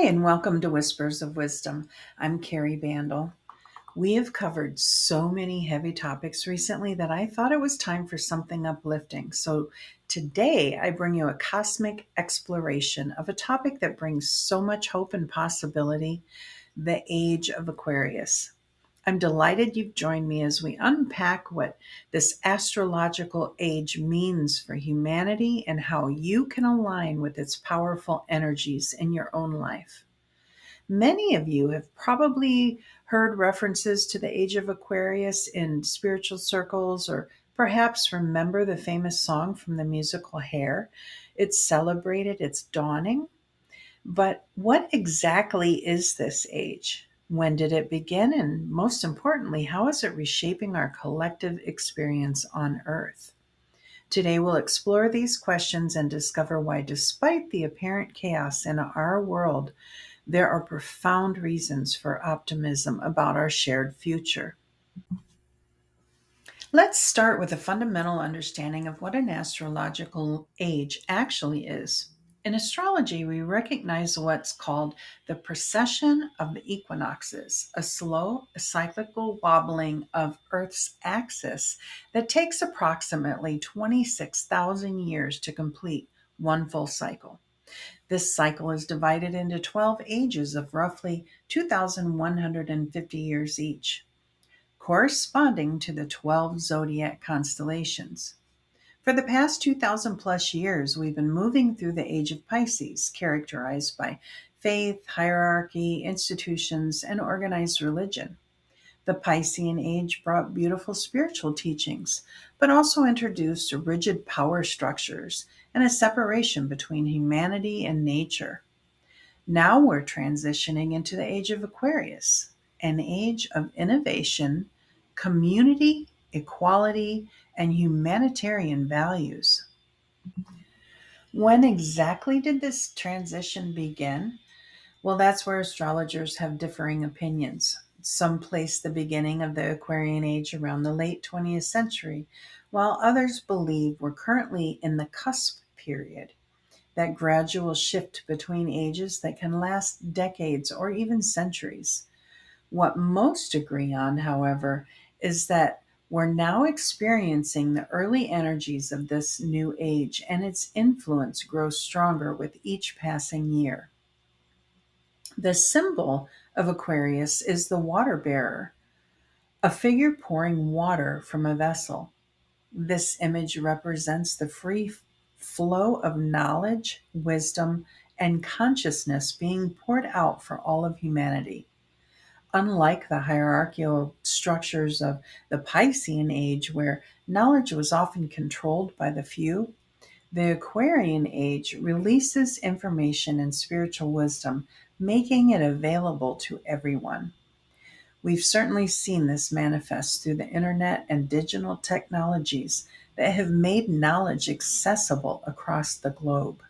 and welcome to Whispers of Wisdom. I'm Carrie Bandel. We have covered so many heavy topics recently that I thought it was time for something uplifting. So today I bring you a cosmic exploration of a topic that brings so much hope and possibility: the age of Aquarius. I'm delighted you've joined me as we unpack what this astrological age means for humanity and how you can align with its powerful energies in your own life. Many of you have probably heard references to the age of Aquarius in spiritual circles, or perhaps remember the famous song from the musical Hair. It celebrated its dawning. But what exactly is this age? When did it begin? And most importantly, how is it reshaping our collective experience on Earth? Today, we'll explore these questions and discover why, despite the apparent chaos in our world, there are profound reasons for optimism about our shared future. Let's start with a fundamental understanding of what an astrological age actually is. In astrology, we recognize what's called the precession of the equinoxes, a slow, cyclical wobbling of Earth's axis that takes approximately 26,000 years to complete one full cycle. This cycle is divided into 12 ages of roughly 2,150 years each, corresponding to the 12 zodiac constellations. For the past 2,000 plus years, we've been moving through the age of Pisces, characterized by faith, hierarchy, institutions, and organized religion. The Piscean age brought beautiful spiritual teachings, but also introduced rigid power structures and a separation between humanity and nature. Now we're transitioning into the age of Aquarius, an age of innovation, community, equality, and humanitarian values. When exactly did this transition begin? Well, that's where astrologers have differing opinions. Some place the beginning of the Aquarian age around the late 20th century, while others believe we're currently in the cusp period, that gradual shift between ages that can last decades or even centuries. What most agree on, however, is that we're now experiencing the early energies of this new age, and its influence grows stronger with each passing year. The symbol of Aquarius is the water bearer, a figure pouring water from a vessel. This image represents the free flow of knowledge, wisdom, and consciousness being poured out for all of humanity. Unlike the hierarchical structures of the Piscean age, where knowledge was often controlled by the few, the Aquarian age releases information and spiritual wisdom, making it available to everyone. We've certainly seen this manifest through the internet and digital technologies that have made knowledge accessible across the globe.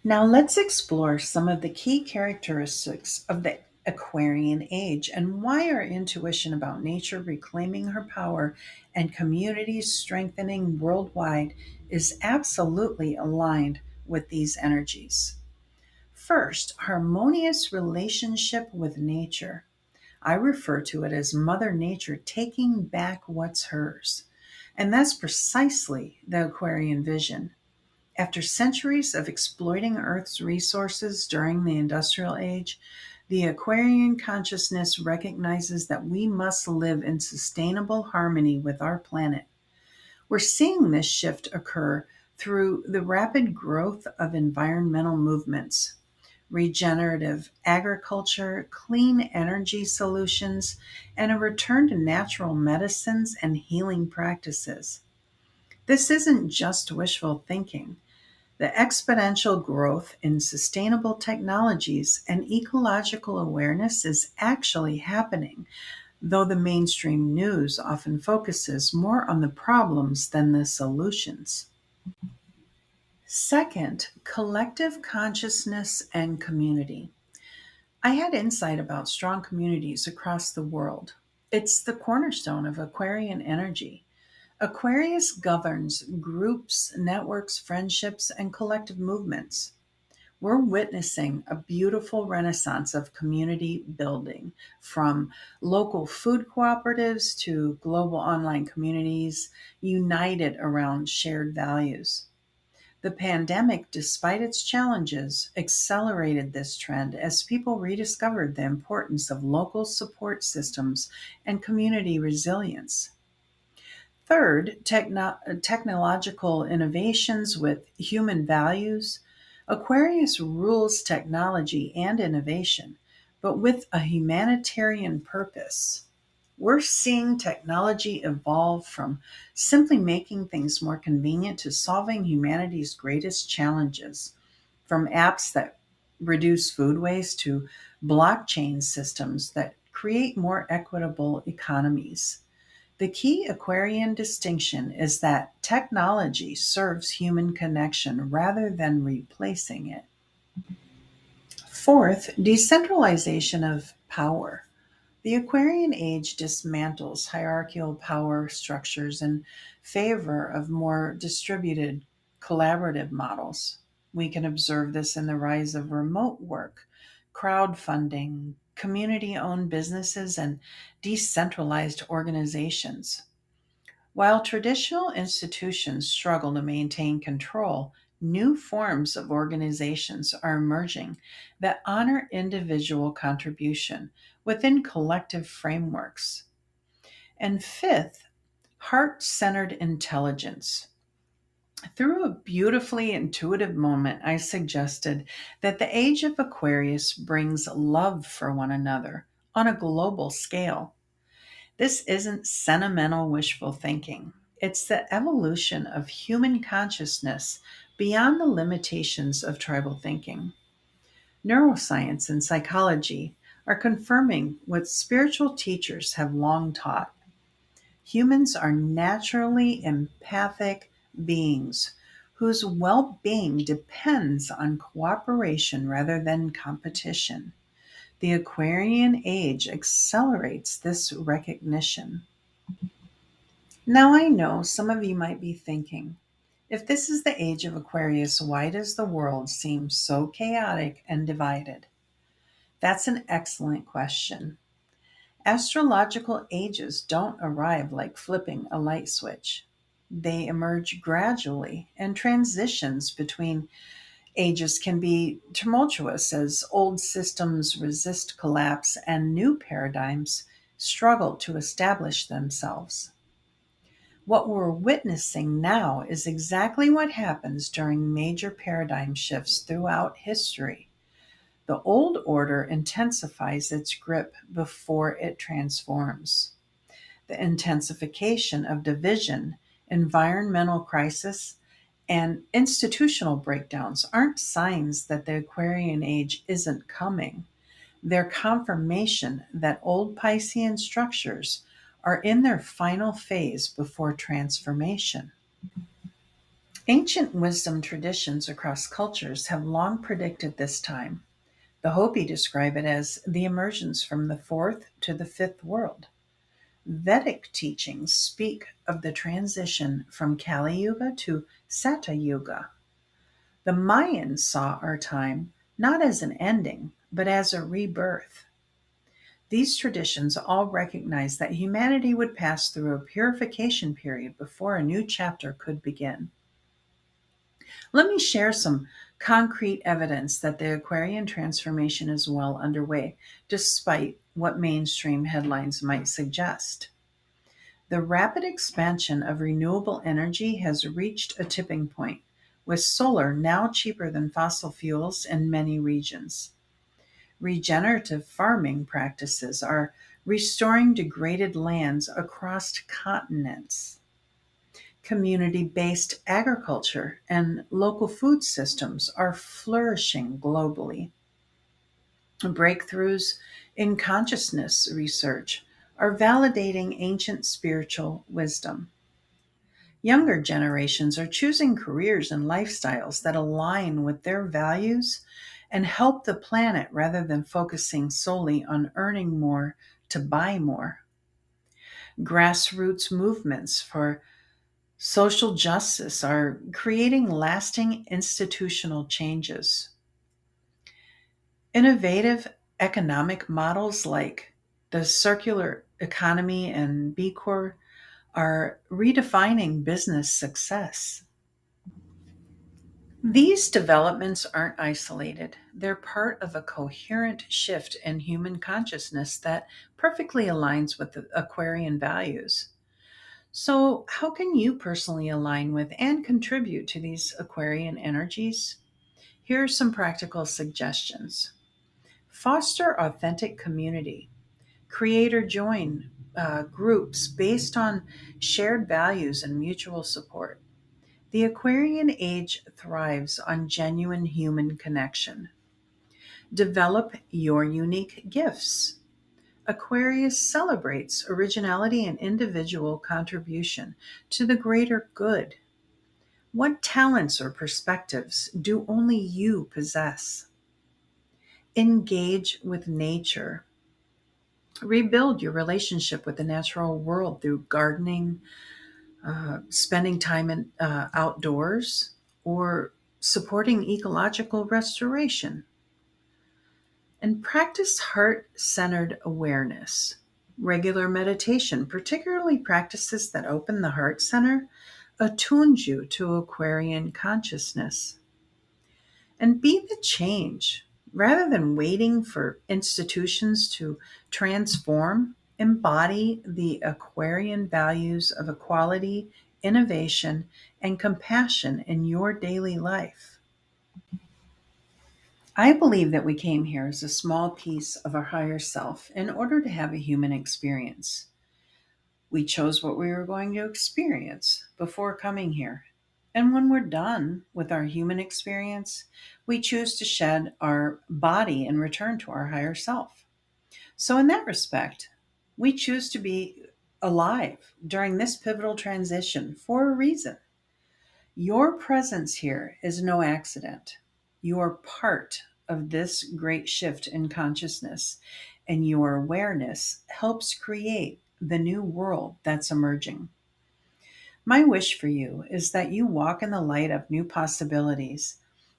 Now, let's explore some of the key characteristics of the Aquarian age and why our intuition about nature reclaiming her power and communities strengthening worldwide is absolutely aligned with these energies. First, harmonious relationship with nature. I refer to it as Mother Nature taking back what's hers. And that's precisely the Aquarian vision. After centuries of exploiting Earth's resources during the Industrial Age, the Aquarian consciousness recognizes that we must live in sustainable harmony with our planet. We're seeing this shift occur through the rapid growth of environmental movements, regenerative agriculture, clean energy solutions, and a return to natural medicines and healing practices. This isn't just wishful thinking. The exponential growth in sustainable technologies and ecological awareness is actually happening, though the mainstream news often focuses more on the problems than the solutions. Second, collective consciousness and community. I had insight about strong communities across the world. It's the cornerstone of Aquarian energy. Aquarius governs groups, networks, friendships, and collective movements. We're witnessing a beautiful renaissance of community building, from local food cooperatives to global online communities united around shared values. The pandemic, despite its challenges, accelerated this trend as people rediscovered the importance of local support systems and community resilience. Third, technological innovations with human values. Aquarius rules technology and innovation, but with a humanitarian purpose. We're seeing technology evolve from simply making things more convenient to solving humanity's greatest challenges, from apps that reduce food waste to blockchain systems that create more equitable economies. The key Aquarian distinction is that technology serves human connection rather than replacing it. Fourth, decentralization of power. The Aquarian age dismantles hierarchical power structures in favor of more distributed, collaborative models. We can observe this in the rise of remote work, crowdfunding, community owned businesses, and decentralized organizations. While traditional institutions struggle to maintain control, new forms of organizations are emerging that honor individual contribution within collective frameworks. And fifth, heart centered intelligence. Through a beautifully intuitive moment, I suggested that the age of Aquarius brings love for one another on a global scale. This isn't sentimental wishful thinking. It's the evolution of human consciousness beyond the limitations of tribal thinking. Neuroscience and psychology are confirming what spiritual teachers have long taught. Humans are naturally empathic beings whose well being depends on cooperation rather than competition. The Aquarian age accelerates this recognition. Now, I know some of you might be thinking, if this is the age of Aquarius, why does the world seem so chaotic and divided? That's an excellent question. Astrological ages don't arrive like flipping a light switch. They emerge gradually, and transitions between ages can be tumultuous as old systems resist collapse and new paradigms struggle to establish themselves. What we're witnessing now is exactly what happens during major paradigm shifts throughout history. The old order intensifies its grip before it transforms. The intensification of division, environmental crisis, and institutional breakdowns aren't signs that the Aquarian age isn't coming. They're confirmation that old Piscean structures are in their final phase before transformation. Ancient wisdom traditions across cultures have long predicted this time. The Hopi describe it as the emergence from the fourth to the fifth world. Vedic teachings speak of the transition from Kali Yuga to Sata Yuga. The Mayans saw our time not as an ending, but as a rebirth. These traditions all recognize that humanity would pass through a purification period before a new chapter could begin. Let me share some concrete evidence that the Aquarian transformation is well underway, despite what mainstream headlines might suggest. The rapid expansion of renewable energy has reached a tipping point, with solar now cheaper than fossil fuels in many regions. Regenerative farming practices are restoring degraded lands across continents. Community based agriculture and local food systems are flourishing globally. Breakthroughs in consciousness research are validating ancient spiritual wisdom. Younger generations are choosing careers and lifestyles that align with their values and help the planet rather than focusing solely on earning more to buy more. Grassroots movements for social justice are creating lasting institutional changes. Innovative economic models like the circular economy and B Corp are redefining business success. These developments aren't isolated. They're part of a coherent shift in human consciousness that perfectly aligns with the Aquarian values. So, how can you personally align with and contribute to these Aquarian energies? Here are some practical suggestions. Foster authentic community. Create or join groups based on shared values and mutual support. The Aquarian age thrives on genuine human connection. Develop your unique gifts. Aquarius celebrates originality and individual contribution to the greater good. What talents or perspectives do only you possess? Engage with nature. Rebuild your relationship with the natural world through gardening, spending time outdoors, or supporting ecological restoration. And practice heart centered awareness. Regular meditation, particularly practices that open the heart center, attunes you to Aquarian consciousness. And be the change. Rather than waiting for institutions to transform, embody the Aquarian values of equality, innovation, and compassion in your daily life. I believe that we came here as a small piece of our higher self in order to have a human experience. We chose what we were going to experience before coming here. And when we're done with our human experience, we choose to shed our body and return to our higher self. So, in that respect, we choose to be alive during this pivotal transition for a reason. Your presence here is no accident. You are part of this great shift in consciousness, and your awareness helps create the new world that's emerging. My wish for you is that you walk in the light of new possibilities,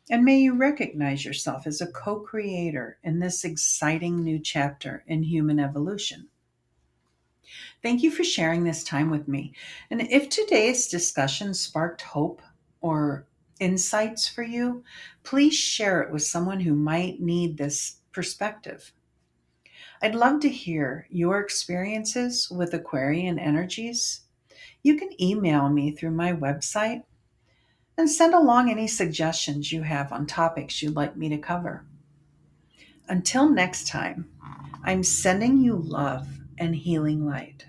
and may you recognize yourself as a co creator in this exciting new chapter in human evolution. Thank you for sharing this time with me. And if today's discussion sparked hope or insights for you, please share it with someone who might need this perspective. I'd love to hear your experiences with Aquarian energies. You can email me through my website and send along any suggestions you have on topics you'd like me to cover. Until next time, I'm sending you love and healing light.